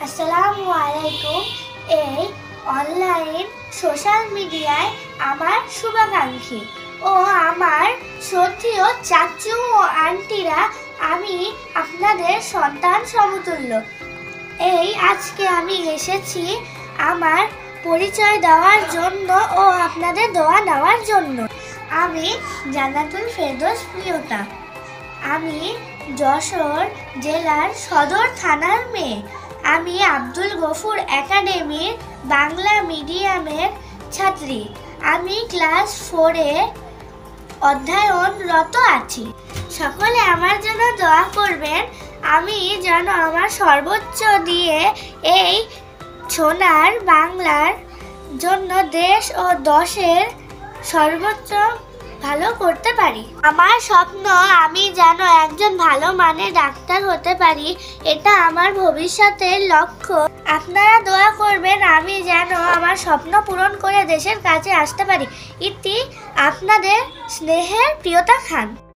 আসসালামু আলাইকুম। এই অনলাইন সোশ্যাল মিডিয়ায় আমার শুভাকাঙ্ক্ষী ও আমার শ্রদ্ধেয় চাচু ও আন্টিরা, আমি আপনাদের সন্তান সমতুল্য। আজকে আমি এসেছি আমার পরিচয় দেওয়ার জন্য ও আপনাদের দোয়া নেওয়ার জন্য। আমি জান্নাতুল ফেরদৌস প্রিয়তা। আমি যশোর জেলার সদর থানার মেয়ে। আমি আব্দুল গফুর একাডেমির বাংলা মিডিয়ামের ছাত্রী। আমি ক্লাস 4-এ অধ্যয়নরত আছি। সকলে আমার জন্য দোয়া করবেন, আমি যেন আমার সর্বোচ্চ দিয়ে এই সোনার বাংলার জন্য দেশ ও দশের সর্বোচ্চ ভালো করতে পারি। আমার স্বপ্ন, আমি যেন একজন ভালো মানের ডাক্তার হতে পারি। এটা আমার ভবিষ্যতের লক্ষ্য। আপনারা দোয়া করবেন আমি যেন আমার স্বপ্ন পূরণ করে দেশের কাছে আসতে পারি। ইতি আপনাদের স্নেহের প্রিয়তা খান।